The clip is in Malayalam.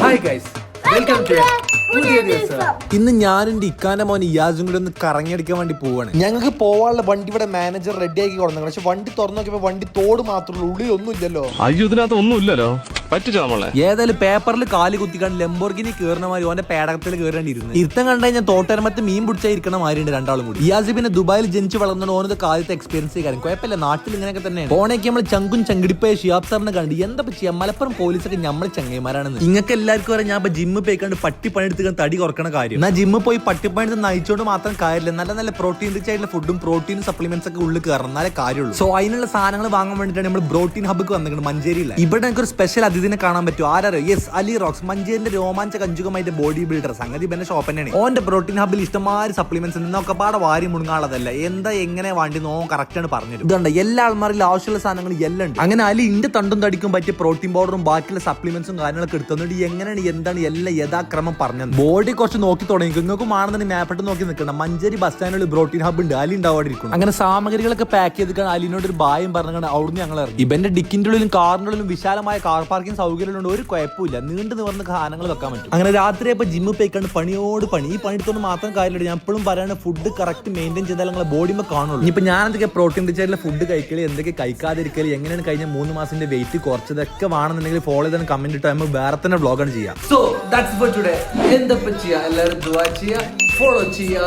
ഹായ് ഗൈസ്, വെൽക്കം ടു പുതിയ ദിവസം. ഇന്ന് ഞാനും ഇക്കാന്റെ മോൻ ഇയാസും കൂടി ഒന്ന് കറങ്ങിയടിക്കാൻ വേണ്ടി പോവാണ്. ഞങ്ങൾക്ക് പോവാനുള്ള വണ്ടി ഇവിടെ മാനേജർ റെഡി ആക്കി കൊടുത്തു. പക്ഷെ വണ്ടി തുറന്നു നോക്കിയപ്പോ വണ്ടി തോട് മാത്രമേ ഉള്ളൂ, ഉള്ളിൽ ഒന്നും ഇല്ലല്ലോ. അയ്യോ, ഇതിനകത്ത് ഒന്നും ഇല്ലല്ലോ. പറ്റിച്ചോ നമ്മളെ? ഏതായാലും പേപ്പറിൽ കാല് കുത്തിക്കാണ്ട് ലംബോർഗിനി കയറുന്ന മാതിരി ഓന്റെ പേടകത്തിൽ കയറേണ്ടിയിരുന്നു. ഇരുത്തം കണ്ടു ഞാൻ തോട്ടരമത്ത് മീൻ പിടിച്ചായിരിക്കണ മാതിരിണ്ട് രണ്ടാളും കൂടി. ഇയാസ് പിന്നെ ദുബായിൽ ജനിച്ച് വളർന്ന ഓനത് കാലത്ത് എക്സ്പീരിയൻസ് ചെയ്യാൻ കുഴപ്പമില്ല. നാട്ടിൽ ഇങ്ങനെയൊക്കെ തന്നെയാണ്. ഓണേക്ക് നമ്മൾ ചങ്കും ചങ്കിടിപ്പായ ഷിയാബ് സാറിനെ കണ്ട് എന്താ ചെയ്യാം, മലപ്പുറം പോലീസൊക്കെ നമ്മൾ ചങ്ങൈമാരാണെന്ന്. ഇങ്ങക്ക് എല്ലാവർക്കും പറയാം ഞാൻ ജിമ്മ് പോയിക്കാണ്ട് പട്ടിപ്പണിയെടുത്ത് തടി കുറക്കണ കാര്യം. എന്നാ ജിമ്മ് പോയി പട്ടിപ്പണിയെടുത്ത് നയിച്ചോണ്ട് മാത്രം കാര്യമില്ല. നല്ല നല്ല പ്രോട്ടീൻ റിച്ച് ആയിട്ടുള്ള ഫുഡും പ്രോട്ടീൻ സപ്ലിമെന്റ്സ് ഒക്കെ ഉള്ളിൽ കയറണം, എന്നാലേ കാര്യമുള്ളൂ. സോ അതിനുള്ള സാധനങ്ങൾ വാങ്ങാൻ വേണ്ടിയിട്ടാണ് നമ്മൾ പ്രോട്ടീൻ ഹബ്ബ് വന്നിട്ടുണ്ട് മഞ്ചേരിയിൽ. ഇവിടെ എനിക്ക് ഒരു സ്പെഷ്യൽ അതിഥിനെ കാണാൻ പറ്റും. ആരോ യെസ് അലി റോക്സ്, മഞ്ചേരിന്റെ രോമാഞ്ച കഞ്ചുകമായിട്ട് ബോഡി ബിൽഡർ. സംഗതി പിന്നെ ഷോപ്പ് തന്നെയാണ്. ഓന്റെ പ്രോട്ടീൻ ഹബ്ബിൽ ഇഷ്ടംമാതിരി സപ്ലിമെന്റ്സ് നിന്നൊക്കെ പാടെ വാരി മുണങ്ങാളതല്ല. എന്താ എങ്ങനെ വേണ്ടി നോ കറക്റ്റ് ആണ് പറഞ്ഞത്. ഇതുണ്ട് എല്ലാ ആൾമാരിലും ആവശ്യമുള്ള സാധനങ്ങൾ എല്ലാം ഉണ്ട്. അങ്ങനെ അലി ഇന്റെ തണ്ടും തടിക്കും പറ്റിയ പ്രോട്ടീൻ പൗഡറും ബാക്കിയുള്ള സപ്ലിമെന്റ്സും കാര്യങ്ങളൊക്കെ എടുത്തുകൊണ്ട് എങ്ങനെയാണ് എന്താണ് എല്ലാം യഥാക്രമം പറഞ്ഞത്. ബോഡി കുറച്ച് നോക്കി തുടങ്ങി. നിങ്ങൾക്ക് ആണെന്നുണ്ടെങ്കിൽ മാപ്പിട്ട് നോക്കി നിൽക്കണം. മഞ്ചേരി ബസ് സ്റ്റാൻഡിൽ പ്രോട്ടീൻ ഹബ്ബ് ഉണ്ട്, അലി ഉണ്ടാവാതിരിക്കും. അങ്ങനെ സാമഗ്രികളൊക്കെ പാക്ക് ചെയ്തിട്ടാണ് അലിനോട് ഒരു ബായും പറഞ്ഞാണ് അവിടുന്ന് ഞങ്ങൾ ഇറങ്ങി. ഇവന്റെ ഡിക്കിന്റെ ഉള്ളിലും കാറിന്റെ ഉള്ളിലും വിശാലമായ കാർ പാർക്കിംഗ് സൗകര്യങ്ങളുണ്ട്. ഒരു കുഴപ്പമില്ല, നീണ്ടു നിവർന്ന സാധനങ്ങൾ വെക്കാൻ പറ്റും. അങ്ങനെ രാത്രി ഇപ്പൊ ജിമ്മിൽ പോയിക്കാണ്ട് പണിയോട് പണി. ഈ പണിയെടുത്തോണ്ട് മാത്രം കാര്യമില്ല. ഞാൻ എപ്പോഴും പറയാണ് ഫുഡ് കറക്റ്റ് മെയിൻറ്റെയിൻ ചെയ്താൽ നിങ്ങളെ ബോഡിമേ കാണുള്ളൂ. ഇപ്പൊ ഞാൻ എന്തൊക്കെ പ്രോട്ടീൻ റിച്ച് ആയിട്ടുള്ള ഫുഡ് കഴിക്കല്, എന്തൊക്കെ കഴിക്കാതിരിക്കല്, എങ്ങനെയാണ് കഴിഞ്ഞ 3 മാസത്തിന്റെ വെയിറ്റ് കുറച്ചതൊക്കെ വേണമെന്നുണ്ടെങ്കിൽ ഫോളോ ചെയ്താൽ കമന്റ് ഇട്ട് നമ്മൾ വേറെ തന്നെ വ്ളോഗാണ് ചെയ്യാം. So that's for today. എന്താ ചെയ്യാ, എല്ലാവരും ദുആ ചെയ്യാ, ഫോളോ ചെയ്യാ.